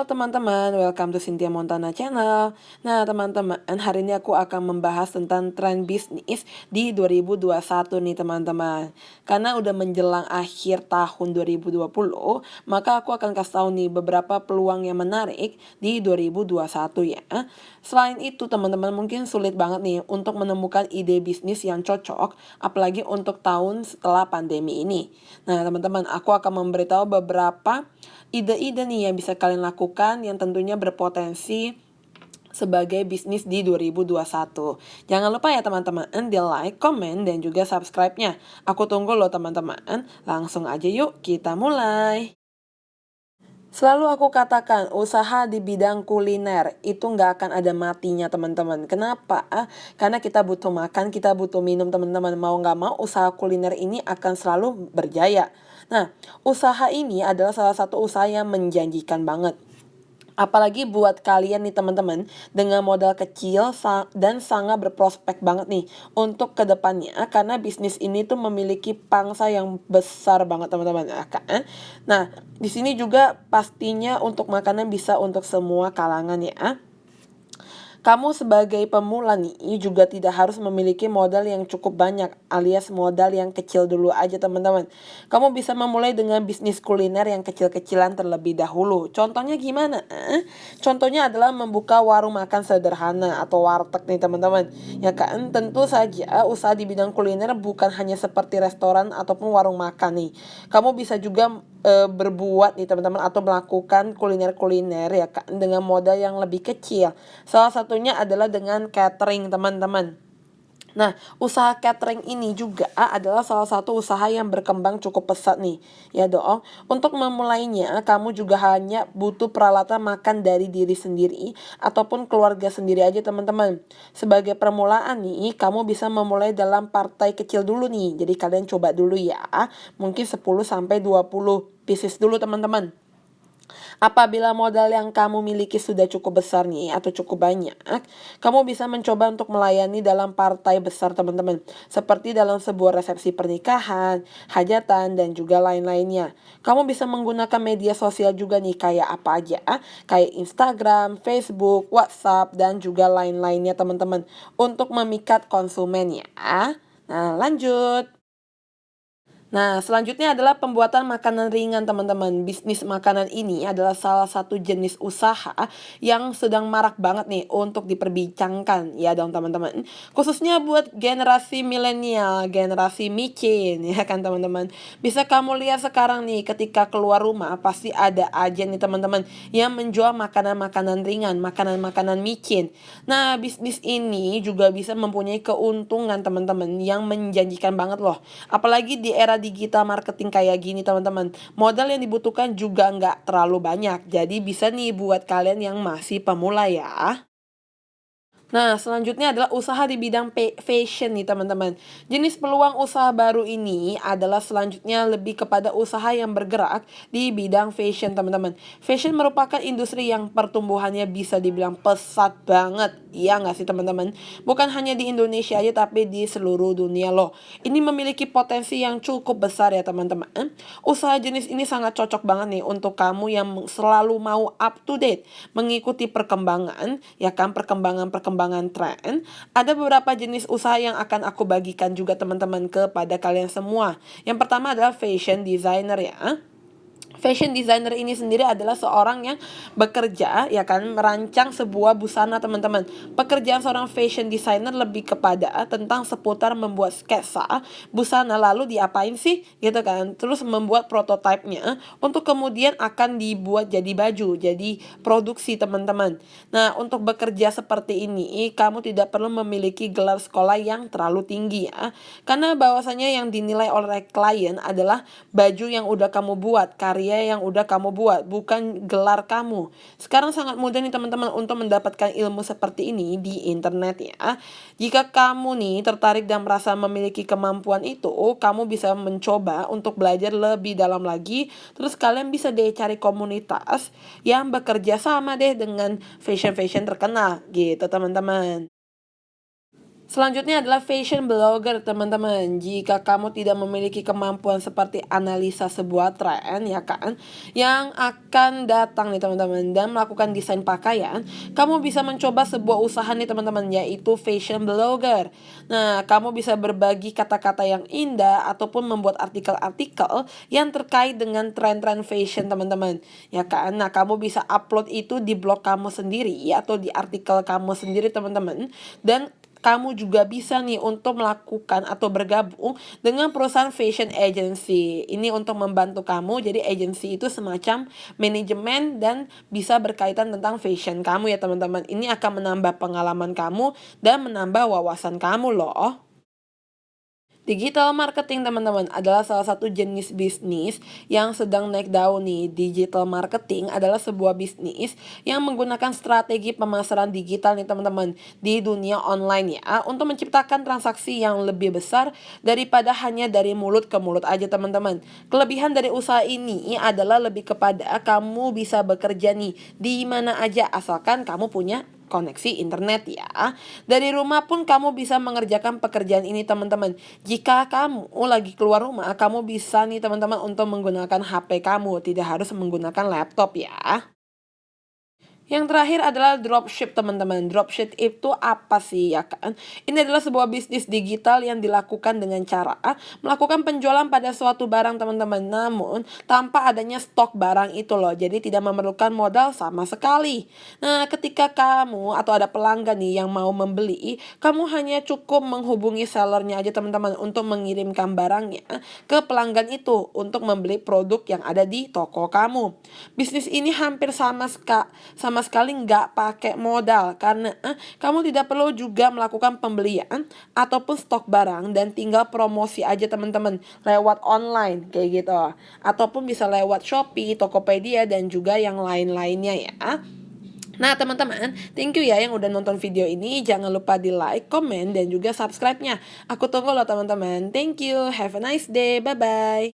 teman-teman, welcome to Cynthia Montana Channel. Nah teman-teman, hari ini aku akan membahas tentang tren bisnis di 2021 nih teman-teman. Karena udah menjelang akhir tahun 2020, maka aku akan kasih tahu nih beberapa peluang yang menarik di 2021 ya. Selain itu teman-teman mungkin sulit banget nih untuk menemukan ide bisnis yang cocok, apalagi untuk tahun setelah pandemi ini. Nah teman-teman, aku akan memberitahu beberapa ide-ide nih yang bisa kalian lakukan yang tentunya berpotensi sebagai bisnis di 2021. Jangan lupa ya teman-teman, di like, komen, dan juga subscribe-nya. Aku tunggu loh teman-teman. Langsung aja yuk kita mulai. Selalu aku katakan, usaha di bidang kuliner itu nggak akan ada matinya teman-teman. Kenapa? Karena kita butuh makan, kita butuh minum teman-teman. Mau nggak mau usaha kuliner ini akan selalu berjaya. Nah, usaha ini adalah salah satu usaha yang menjanjikan banget. Apalagi buat kalian nih teman-teman dengan modal kecil dan sangat berprospek banget nih untuk kedepannya, karena bisnis ini tuh memiliki pangsa yang besar banget teman-teman ya kan. Nah di sini juga pastinya untuk makanan bisa untuk semua kalangan ya. Kamu sebagai pemula nih juga tidak harus memiliki modal yang cukup banyak alias modal yang kecil dulu aja teman-teman. Kamu bisa memulai dengan bisnis kuliner yang kecil-kecilan terlebih dahulu. Contohnya gimana? Contohnya adalah membuka warung makan sederhana atau warteg nih teman-teman. Ya kan, tentu saja usaha di bidang kuliner bukan hanya seperti restoran ataupun warung makan nih. Kamu bisa juga berbuat nih teman-teman atau melakukan kuliner-kuliner ya kan dengan modal yang lebih kecil. Salah satunya adalah dengan catering teman-teman. Nah, usaha catering ini juga adalah salah satu usaha yang berkembang cukup pesat nih, ya dong. Untuk memulainya, kamu juga hanya butuh peralatan makan dari diri sendiri ataupun keluarga sendiri aja teman-teman. Sebagai permulaan nih, kamu bisa memulai dalam partai kecil dulu nih. Jadi kalian coba dulu ya, mungkin 10-20 pieces dulu teman-teman. Apabila modal yang kamu miliki sudah cukup besar nih atau cukup banyak, kamu bisa mencoba untuk melayani dalam partai besar teman-teman. Seperti dalam sebuah resepsi pernikahan, hajatan, dan juga lain-lainnya. Kamu bisa menggunakan media sosial juga nih kayak apa aja, kayak Instagram, Facebook, WhatsApp, dan juga lain-lainnya teman-teman. Untuk memikat konsumen ya. Nah lanjut. Nah, selanjutnya adalah pembuatan makanan ringan, teman-teman. Bisnis makanan ini adalah salah satu jenis usaha yang sedang marak banget nih untuk diperbincangkan, ya dong, teman-teman. Khususnya buat generasi milenial, generasi micin, ya kan, teman-teman. Bisa kamu lihat sekarang nih, ketika keluar rumah, pasti ada aja nih, teman-teman, yang menjual makanan-makanan ringan, makanan-makanan micin. Nah, bisnis ini juga bisa mempunyai keuntungan, teman-teman, yang menjanjikan banget loh. Apalagi di era digital marketing kayak gini teman-teman, modal yang dibutuhkan juga nggak terlalu banyak. Jadi bisa nih buat kalian yang masih pemula ya. Nah, selanjutnya adalah usaha di bidang fashion nih teman-teman. Jenis peluang usaha baru ini adalah selanjutnya lebih kepada usaha yang bergerak di bidang fashion teman-teman. Fashion merupakan industri yang pertumbuhannya bisa dibilang pesat banget. Iya nggak sih teman-teman? Bukan hanya di Indonesia aja tapi di seluruh dunia loh. Ini memiliki potensi yang cukup besar ya teman-teman. Usaha jenis ini sangat cocok banget nih untuk kamu yang selalu mau up to date, mengikuti perkembangan, ya kan, perkembangan tren. Ada beberapa jenis usaha yang akan aku bagikan juga teman-teman kepada kalian semua. Yang pertama adalah fashion designer ya. Fashion designer ini sendiri adalah seorang yang bekerja ya kan merancang sebuah busana teman-teman. Pekerjaan seorang fashion designer lebih kepada tentang seputar membuat sketsa busana lalu diapain sih gitu kan. Terus membuat prototipenya untuk kemudian akan dibuat jadi baju, jadi produksi teman-teman. Nah, untuk bekerja seperti ini kamu tidak perlu memiliki gelar sekolah yang terlalu tinggi ya. Karena bahwasanya yang dinilai oleh klien adalah baju yang udah kamu buat, karya yang udah kamu buat, bukan gelar kamu. Sekarang sangat mudah nih teman-teman untuk mendapatkan ilmu seperti ini di internet ya. Jika kamu nih tertarik dan merasa memiliki kemampuan itu, kamu bisa mencoba untuk belajar lebih dalam lagi. Terus kalian bisa deh cari komunitas yang bekerja sama deh dengan fashion-fashion terkenal gitu teman-teman. Selanjutnya adalah fashion blogger, teman-teman. Jika kamu tidak memiliki kemampuan seperti analisa sebuah tren, ya kan, yang akan datang nih teman-teman, dan melakukan desain pakaian, kamu bisa mencoba sebuah usaha nih teman-teman, yaitu fashion blogger. Nah, kamu bisa berbagi kata-kata yang indah ataupun membuat artikel-artikel yang terkait dengan tren-tren fashion, teman-teman. Ya kan? Nah, kamu bisa upload itu di blog kamu sendiri atau di artikel kamu sendiri, teman-teman. Dan kamu juga bisa nih untuk melakukan atau bergabung dengan perusahaan fashion agency. Ini untuk membantu kamu. Jadi agency itu semacam manajemen dan bisa berkaitan tentang fashion kamu ya teman-teman. Ini akan menambah pengalaman kamu dan menambah wawasan kamu loh. Digital marketing teman-teman adalah salah satu jenis bisnis yang sedang naik daun nih. Digital marketing adalah sebuah bisnis yang menggunakan strategi pemasaran digital nih teman-teman di dunia online ya untuk menciptakan transaksi yang lebih besar daripada hanya dari mulut ke mulut aja teman-teman. Kelebihan dari usaha ini adalah lebih kepada kamu bisa bekerja nih di mana aja asalkan kamu punya koneksi internet ya. Dari rumah pun kamu bisa mengerjakan pekerjaan ini teman-teman. Jika kamu lagi keluar rumah, kamu bisa nih teman-teman untuk menggunakan HP kamu, tidak harus menggunakan laptop ya. Yang terakhir adalah dropship teman-teman. Dropship itu apa sih ya kan? Ini adalah sebuah bisnis digital yang dilakukan dengan cara melakukan penjualan pada suatu barang teman-teman. Namun tanpa adanya stok barang itu loh. Jadi tidak memerlukan modal sama sekali. Nah ketika kamu atau ada pelanggan nih yang mau membeli, kamu hanya cukup menghubungi sellernya aja teman-teman untuk mengirimkan barangnya ke pelanggan itu untuk membeli produk yang ada di toko kamu. Bisnis ini hampir sama sekali nggak pakai modal karena kamu tidak perlu juga melakukan pembelian ataupun stok barang dan tinggal promosi aja teman-teman lewat online kayak gitu ataupun bisa lewat Shopee, Tokopedia dan juga yang lain-lainnya ya. Nah teman-teman, thank you ya yang udah nonton video ini. Jangan lupa di like, komen, dan juga subscribe-nya. Aku tunggu loh teman-teman. Thank you, have a nice day, bye-bye.